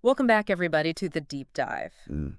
Welcome back, everybody, to the deep dive. Mm,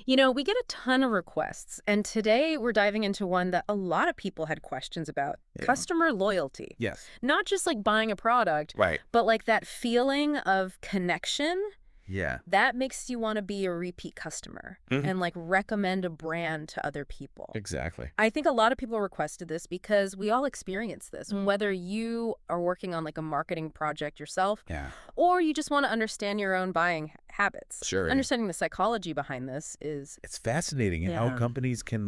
We get a ton of requests, and today we're diving into one that a lot of people had questions about: yeah. customer loyalty. Yes. Not just like buying a product, Right. but like that feeling of connection Yeah. that makes you want to be a repeat customer Mhm. and like recommend a brand to other people. Exactly. I think a lot of people requested this because we all experience this, whether you are working on like a marketing project yourself Yeah. or you just want to understand your own buying habits. Sure. Understanding the psychology behind this is, It's fascinating how yeah, companies can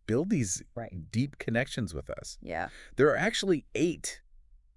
build these right. deep connections with us. Yeah. There are actually 8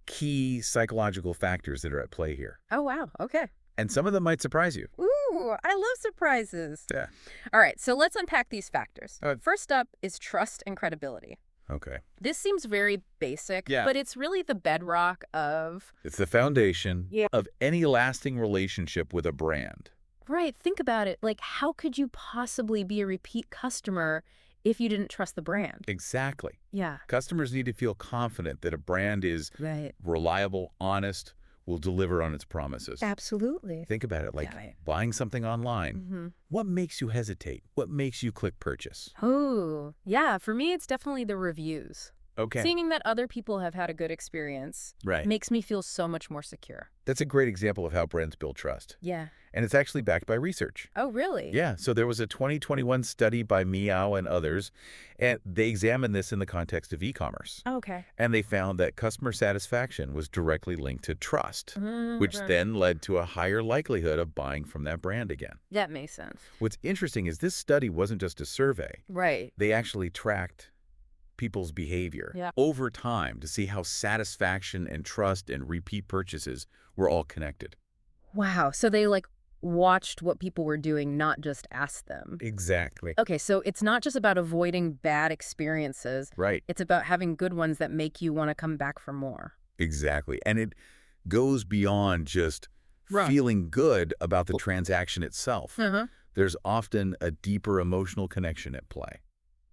key psychological factors that are at play here, Oh, wow. Okay. and some of them might surprise you. Ooh, I love surprises. Yeah. All right, so let's unpack these factors. Uh, First up is trust and credibility. okay. This seems very basic, Yeah. but it's really the bedrock of, It's the foundation yeah, of any lasting relationship with a brand. right, think about it. Like, how could you possibly be a repeat customer if you didn't trust the brand? Exactly. Yeah. Customers need to feel confident that a brand is Right. reliable, honest, will deliver on its promises. Absolutely. Think about it like Yeah, right. buying something online. Mm-hmm. What makes you hesitate? What makes you click purchase? Oh, yeah. For me, it's definitely the reviews. Okay. Seeing that other people have had a good experience Right. makes me feel so much more secure. That's a great example of how brands build trust. Yeah. And it's actually backed by research. Oh, really? Yeah, so there was a 2021 study by Meow and others, and they examined this in the context of e-commerce. Oh, okay. And they found that customer satisfaction was directly linked to trust, which Okay. then led to a higher likelihood of buying from that brand again. That makes sense. What's interesting is this study wasn't just a survey. Right. They actually tracked people's behavior Yeah. over time to see how satisfaction and trust and repeat purchases were all connected. Wow. So they like watched what people were doing, not just asked them. Exactly. Okay, so it's not just about avoiding bad experiences. Right. It's about having good ones that make you want to come back for more. Exactly. And it goes beyond just Right. feeling good about the transaction itself. Uh-huh. There's often a deeper emotional connection at play.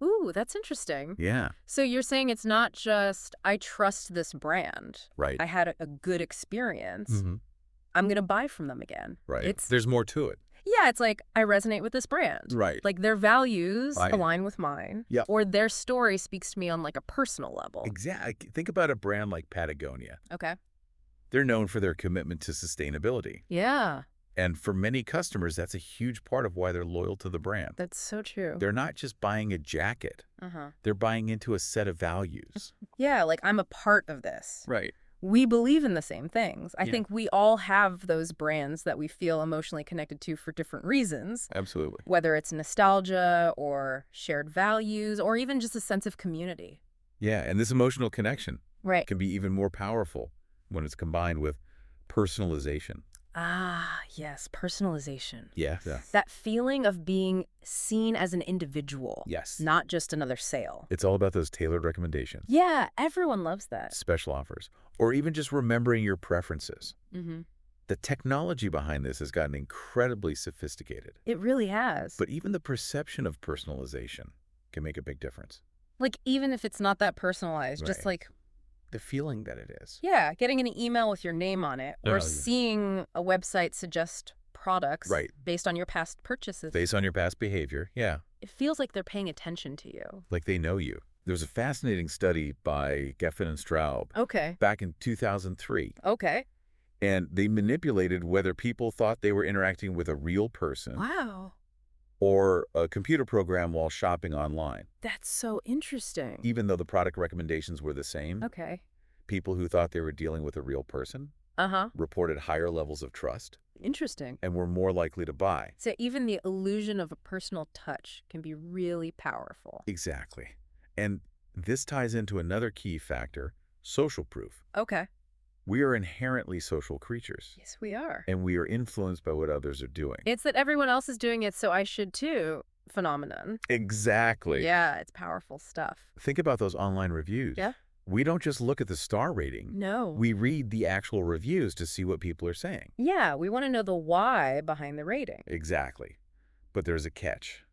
Ooh, that's interesting. Yeah. So you're saying it's not just, I trust this brand. Right. I had a good experience. hmm I'm going to buy from them again. Right. It's, There's more to it. yeah, it's like I resonate with this brand. Right. Like their values Right. align with mine. Yep. Or their story speaks to me on like a personal level. Exactly. Think about a brand like Patagonia. Okay. They're known for their commitment to sustainability. Yeah, And for many customers, that's a huge part of why they're loyal to the brand. that's so true. They're not just buying a jacket. Uh-huh. They're buying into a set of values. Yeah, like I'm a part of this. Right. We believe in the same things. I Yeah. think we all have those brands that we feel emotionally connected to for different reasons, Absolutely. whether it's nostalgia or shared values or even just a sense of community. Yeah, and this emotional connection Right. can be even more powerful when it's combined with personalization. Ah, yes, personalization. Yeah. Yeah. That feeling of being seen as an individual, Yes. not just another sale. It's all about those tailored recommendations, Yeah, everyone loves that. special offers, or even just remembering your preferences. Mm-hmm. The technology behind this has gotten incredibly sophisticated, It really has. but even the perception of personalization can make a big difference. Like, even if it's not that personalized, just Right. like, The feeling that it is. yeah, getting an email with your name on it Oh, or yeah. seeing a website suggest products Right. based on your past purchases. Based on your past behavior, yeah, It feels like they're paying attention to you. like they know you. There's a fascinating study by Geffen and Straub Okay. back in 2003, Okay. and they manipulated whether people thought they were interacting with a real person Wow. or a computer program while shopping online. That's so interesting. Even though the product recommendations were the same, Okay. people who thought they were dealing with a real person Uh-huh. reported higher levels of trust Interesting. and were more likely to buy. So even the illusion of a personal touch can be really powerful. Exactly. And this ties into another key factor, social proof. Okay. We are inherently social creatures, Yes, we are. and we are influenced by what others are doing. It's that everyone else is doing it, so I should too phenomenon. Exactly. Yeah, it's powerful stuff. Think about those online reviews. Yeah. We don't just look at the star rating. No. We read the actual reviews to see what people are saying. Yeah, we want to know the why behind the rating. Exactly. But there's a catch.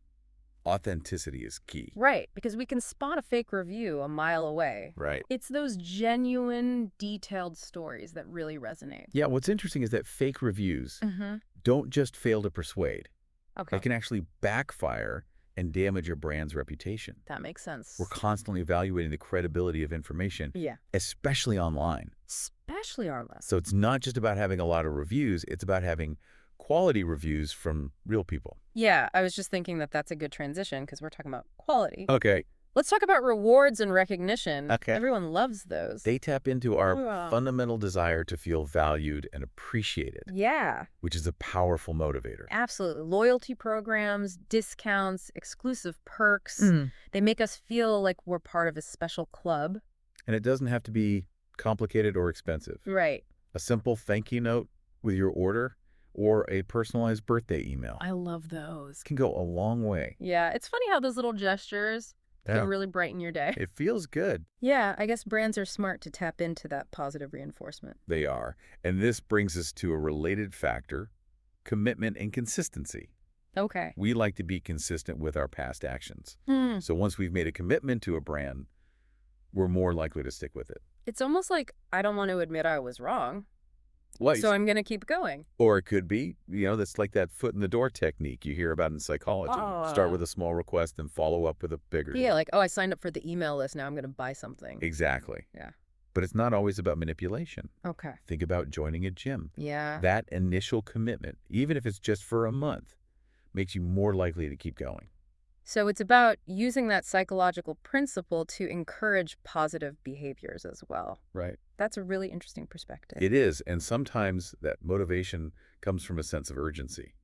Authenticity is key. Right, because we can spot a fake review a mile away. Right. It's those genuine, detailed stories that really resonate. Yeah, what's interesting is that fake reviews Mm-hmm. don't just fail to persuade. Okay. That can actually backfire and damage a brand's reputation. That makes We're sense. constantly evaluating the credibility of information, Yeah. especially online. Especially online. So it's not just about having a lot of reviews, it's about having quality reviews from real people. Yeah, I was just thinking that that's a good transition because we're talking about quality. Okay. Let's talk about rewards and recognition. Okay. Everyone loves those. They tap into our Yeah. fundamental desire to feel valued and appreciated, Yeah, which is a powerful motivator. absolutely. Loyalty programs, discounts, exclusive perks. They make us feel like we're part of a special club. And it doesn't have to be complicated or expensive. Right. A simple thank you note with your order or a personalized birthday email I love those. can go a long way. Yeah, it's funny how those little gestures Yeah. can really brighten your day. It feels good. Yeah, I guess brands are smart to tap into that positive reinforcement. They are. And this brings us to a related factor, commitment and consistency. Okay. We like to be consistent with our past actions. Hmm. So once we've made a commitment to a brand, we're more likely to stick with it. It's almost like I don't want to admit I was wrong, Like, so I'm going to keep going. or it could be, that's like that foot in the door technique you hear about in psychology. Start with a small request and follow up with a bigger. Yeah, like, oh, I signed up for the email list. Now I'm going to buy something. Exactly. Yeah. But it's not always about manipulation. Okay. Think about joining a gym. Yeah. That initial commitment, even if it's just for a month, makes you more likely to keep going. So it's about using that psychological principle to encourage positive behaviors as well. Right. That's a really interesting perspective. It is, and sometimes that motivation comes from a sense of urgency,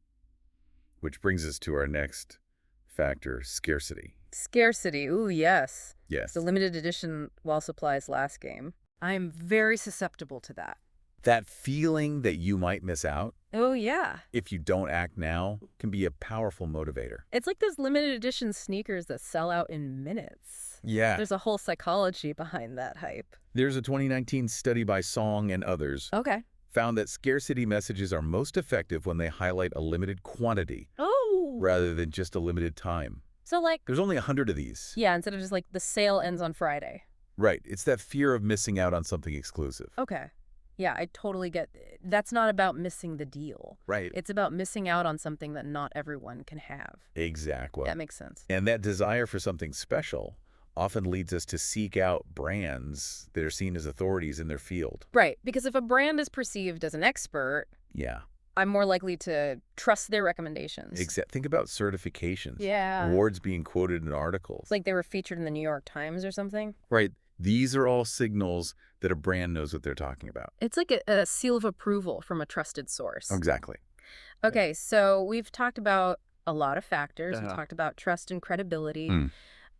which brings us to our next factor, scarcity. Scarcity. Ooh, yes. Yes. The limited edition while supplies last game. I'm very susceptible to that. That feeling that you might miss out Oh, yeah. if you don't act now can be a powerful motivator. It's like those limited edition sneakers that sell out in minutes. Yeah. There's a whole psychology behind that hype. There's a 2019 study by Song and others Okay. found that scarcity messages are most effective when they highlight a limited quantity Oh. rather than just a limited time. So, like, There's only 100 of these. yeah, instead of just like the sale ends on Friday. Right. It's that fear of missing out on something exclusive. Okay. Yeah, I totally get that's not about missing the deal. Right. It's about missing out on something that not everyone can have. Exactly. That makes sense. And that desire for something special often leads us to seek out brands that are seen as authorities in their field. Right, because if a brand is perceived as an expert, Yeah. I'm more likely to trust their recommendations. Think about certifications. Yeah. Awards being quoted in articles. Like they were featured in the New York Times or something. Right. These are all signals that a brand knows what they're talking about. It's like a seal of approval from a trusted source. Exactly. Okay, so we've talked about a lot of factors. We Uh-huh. talked about trust and credibility, Mm.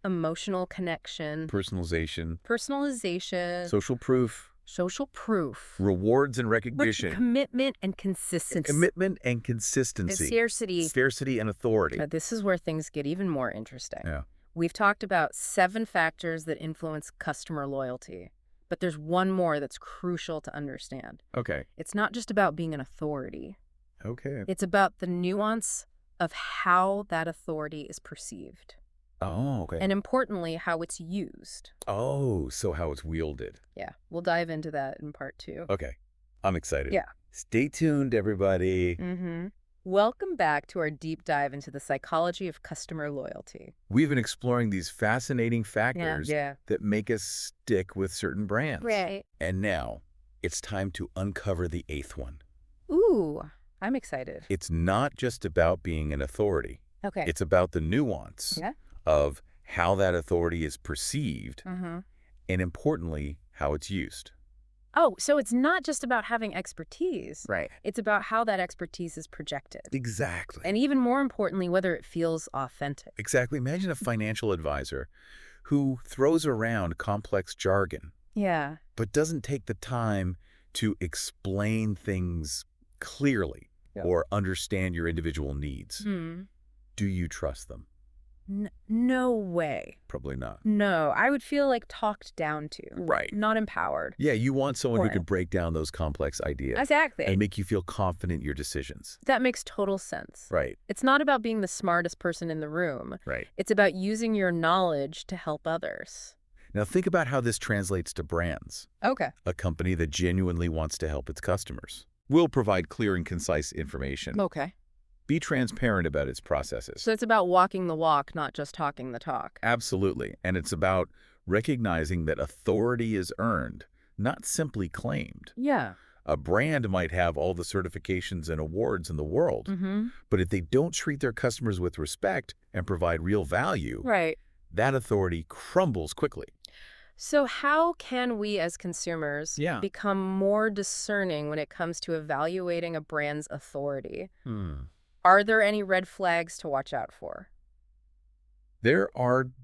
emotional connection, Personalization, personalization, social proof, social proof, rewards and but recognition, commitment and consistency. commitment and consistency, Scarcity. scarcity and authority. This is where things get even more interesting. Yeah. We've talked about 7 factors that influence customer loyalty, but there's one more that's crucial to understand. Okay. It's not just about being an authority. Okay. It's about the nuance of how that authority is perceived. Oh, okay. And importantly, how it's used. Oh, so how it's wielded. Yeah, we'll dive into that in part 2. Okay. I'm excited. Yeah. Stay tuned, everybody. Mm-hmm. Welcome back to our deep dive into the psychology of customer loyalty. We've been exploring these fascinating factors Yeah. that make us stick with certain brands. Right. And now it's time to uncover the 8th one. Ooh, I'm excited. It's not just about being an authority. Okay. It's about the nuance Yeah. of how that authority is perceived Mm-hmm. and, importantly, how it's used. Oh, so it's not just about having expertise. Right. It's about how that expertise is projected. Exactly. And even more importantly, whether it feels authentic. Exactly. Imagine a financial advisor who throws around complex jargon Yeah. but doesn't take the time to explain things clearly or understand your individual needs. Hmm. Do you trust them? No way. Probably not. No, I would feel like talked down to. Right. Not empowered. Yeah, you want someone who Right. can break down those complex ideas Exactly. and make you feel confident in your decisions. That makes total sense. Right, It's not about being the smartest person in the room. right. It's about using your knowledge to help others. Now think about how this translates to brands. Okay. A company that genuinely wants to help its customers. will provide clear and concise information. Okay. Be transparent about its processes. So it's about walking the walk, not just talking the talk. Absolutely. And it's about recognizing that authority is earned, not simply claimed. Yeah. A brand might have all the certifications and awards in the world, but if they don't treat their customers with respect and provide real value, Right. that authority crumbles quickly. So how can we as consumers Yeah. become more discerning when it comes to evaluating a brand's authority? Are there any red flags to watch out for?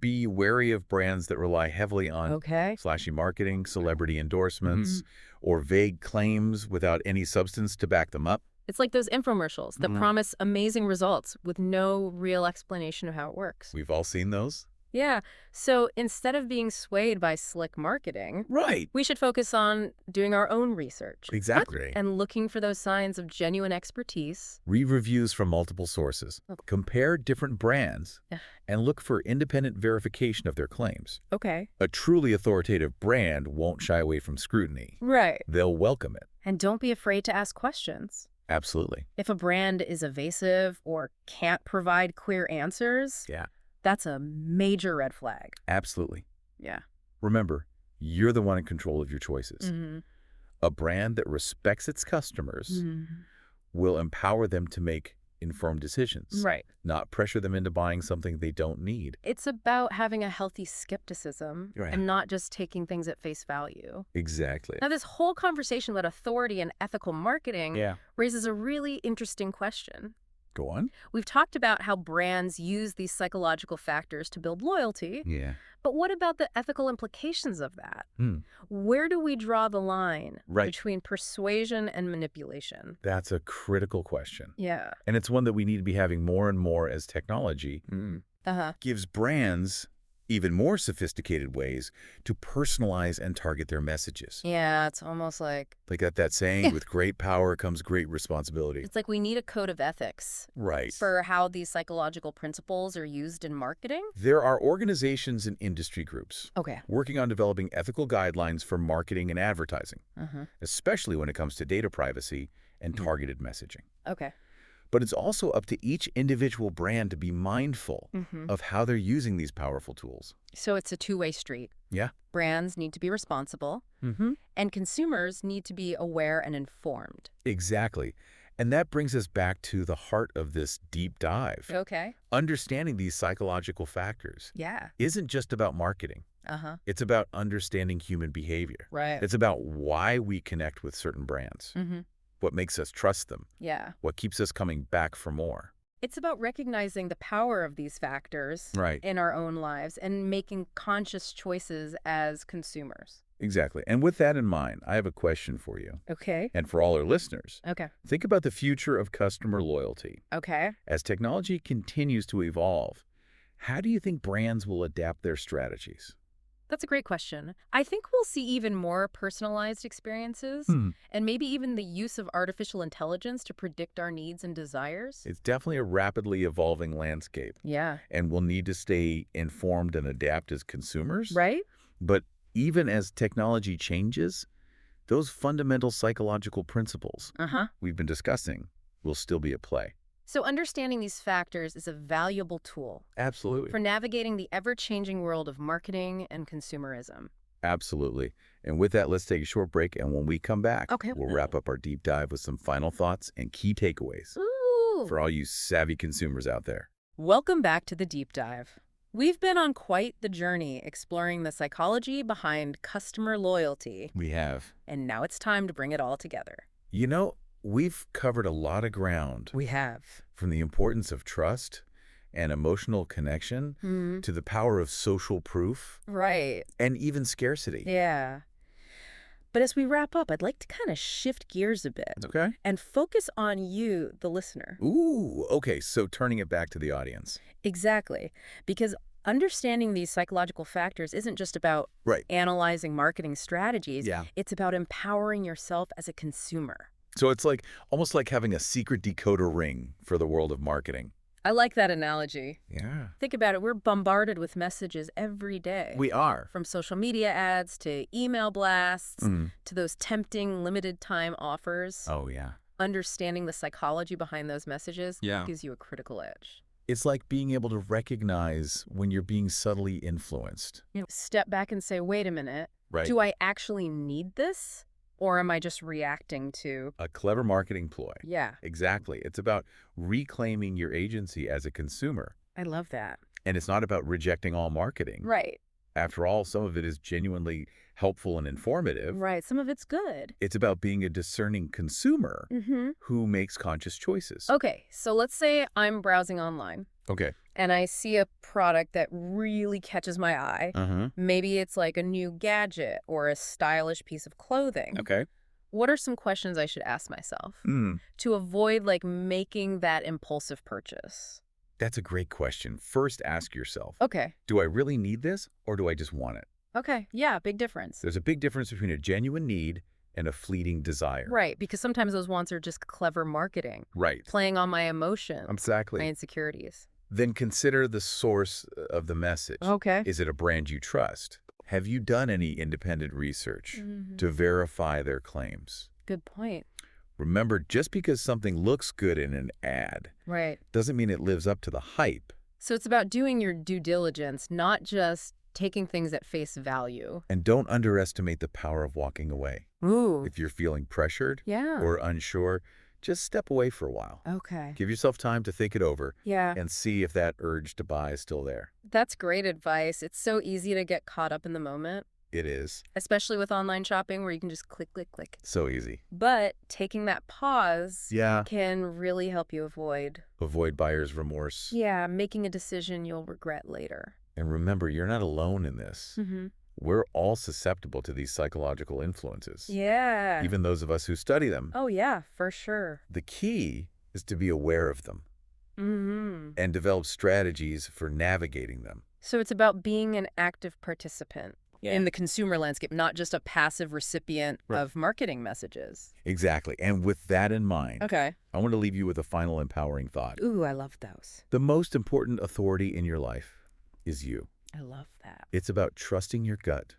Be wary of brands that rely heavily on Okay. flashy marketing, celebrity endorsements, or vague claims without any substance to back them up. It's like those infomercials that promise amazing results with no real explanation of how it works. We've all seen those. Yeah. So instead of being swayed by slick marketing, Right. we should focus on doing our own research. Exactly. And looking for those signs of genuine expertise. Read reviews from multiple sources. Compare different brands and look for independent verification of their claims. Okay. A truly authoritative brand won't shy away from scrutiny. Right. They'll welcome it. And don't be afraid to ask questions. Absolutely. If a brand is evasive or can't provide clear answers, Yeah. that's a major red flag. Absolutely. Yeah. Remember, you're the one in control of your choices. A brand that respects its customers will empower them to make informed decisions, Right. not pressure them into buying something they don't need. It's about having a healthy skepticism Right. and not just taking things at face value. Exactly. Now, this whole conversation about authority and ethical marketing raises a really interesting question. Go on. We've talked about how brands use these psychological factors to build loyalty, Yeah. but what about the ethical implications of that? Where do we draw the line between persuasion and manipulation? That's a critical question. Yeah. And it's one that we need to be having more and more as technology gives brands even more sophisticated ways to personalize and target their messages. Yeah, it's almost like... Like that saying, with great power comes great responsibility. It's like we need a code of ethics Right. for how these psychological principles are used in marketing. There are organizations and industry groups Okay. working on developing ethical guidelines for marketing and advertising, especially when it comes to data privacy and targeted messaging. Okay. But it's also up to each individual brand to be mindful of how they're using these powerful tools. So it's a two-way street. Yeah. Brands need to be responsible, and consumers need to be aware and informed. Exactly. And that brings us back to the heart of this deep dive. Okay. Understanding these psychological factors Yeah. isn't just about marketing. It's about understanding human behavior. Right. It's about why we connect with certain brands, what makes us trust them, Yeah. what keeps us coming back for more. It's about recognizing the power of these factors in our own lives and making conscious choices as consumers. Exactly. And with that in mind, I have a question for you. Okay. And for all our listeners, Okay. think about the future of customer loyalty. Okay. As technology continues to evolve, how do you think brands will adapt their strategies? That's a great question. I think we'll see even more personalized experiences and maybe even the use of artificial intelligence to predict our needs and desires. It's definitely a rapidly evolving landscape, Yeah. and we'll need to stay informed and adapt as consumers. Right? But even as technology changes, those fundamental psychological principles we've been discussing will still be at play. So understanding these factors is a valuable tool Absolutely. for navigating the ever-changing world of marketing and consumerism. Absolutely. And with that, let's take a short break, and when we come back, Okay. we'll wrap up our deep dive with some final thoughts and key takeaways Ooh. for all you savvy consumers out there. Welcome back to the deep dive. We've been on quite the journey exploring the psychology behind customer loyalty, We have. and now it's time to bring it all together. You know, we've covered a lot of ground, We have. from the importance of trust and emotional connection to the power of social proof Right. and even scarcity. Yeah. But as we wrap up, I'd like to kind of shift gears a bit Okay. and focus on you, the listener. Ooh, okay. So turning it back to the audience. Exactly. Because understanding these psychological factors isn't just about Right. analyzing marketing strategies. Yeah. It's about empowering yourself as a consumer. So it's like almost like having a secret decoder ring for the world of marketing. I like that analogy. Yeah. Think about it. We're bombarded with messages every day. We are. From social media ads to email blasts to those tempting limited time offers. Oh, yeah. Understanding the psychology behind those messages Yeah. gives you a critical edge. It's like being able to recognize when you're being subtly influenced. Step back and say, wait a minute. Right. Do I actually need this? Or am I just reacting to... A clever marketing ploy. Yeah. Exactly. It's about reclaiming your agency as a consumer. I love that. And it's not about rejecting all marketing. Right. After all, some of it is genuinely helpful and informative. Right. Some of it's good. It's about being a discerning consumer who makes conscious choices. Okay. So let's say I'm browsing online. Okay. And I see a product that really catches my eye. Maybe it's like a new gadget or a stylish piece of clothing. Okay. What are some questions I should ask myself to avoid like making that impulsive purchase? That's a great question. First, ask yourself, Okay. do I really need this or do I just want it? Okay. Yeah, big difference. There's a big difference between a genuine need and a fleeting desire. Right, because sometimes those wants are just clever marketing. Right. Playing on my emotions. Exactly. My insecurities. Then consider the source of the message. Okay. Is it a brand you trust? Have you done any independent research to verify their claims? Good point. Remember, just because something looks good in an ad Right. doesn't mean it lives up to the hype. So it's about doing your due diligence, not just taking things at face value. And don't underestimate the power of walking away. Ooh. If you're feeling pressured Yeah. or unsure, just step away for a while. Okay. Give yourself time to think it over Yeah. and see if that urge to buy is still there. That's great advice. It's so easy to get caught up in the moment, It is. especially with online shopping where you can just click, click, click. So easy. But taking that pause Yeah. can really help you avoid, Avoid buyer's remorse. making a decision you'll regret later. And remember, you're not alone in this. We're all susceptible to these psychological influences. Yeah. Even those of us who study them. Oh, yeah, for sure. The key is to be aware of them Mm-hmm. and develop strategies for navigating them. So it's about being an active participant Yeah. in the consumer landscape, not just a passive recipient Right. of marketing messages. Exactly. And with that in mind, Okay. I want to leave you with a final empowering thought. Ooh, I love those. The most important authority in your life is you. I love that. It's about trusting your gut,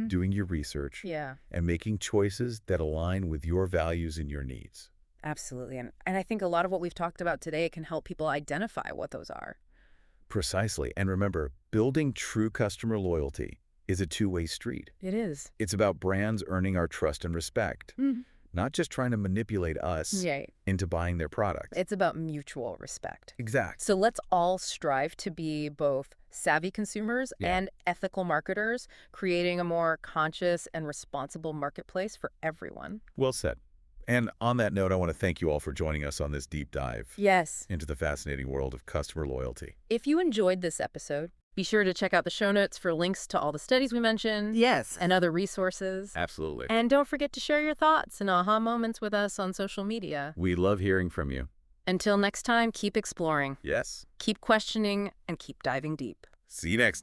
doing your research, Yeah, and making choices that align with your values and your needs. absolutely. And I think a lot of what we've talked about today can help people identify what those are. Precisely. And remember, building true customer loyalty is a two-way street. It is. It's about brands earning our trust and respect, not just trying to manipulate us Yeah. into buying their products. It's about mutual respect. Exact. So let's all strive to be both savvy consumers and ethical marketers, creating a more conscious and responsible marketplace for everyone. Well said. And on that note, I want to thank you all for joining us on this deep dive Yes. into the fascinating world of customer loyalty. If you enjoyed this episode, be sure to check out the show notes for links to all the studies we mentioned. Yes. And other resources. Absolutely. And don't forget to share your thoughts and aha moments with us on social media. We love hearing from you. Until next time, keep exploring, Yes. keep questioning, and keep diving deep. See you next time.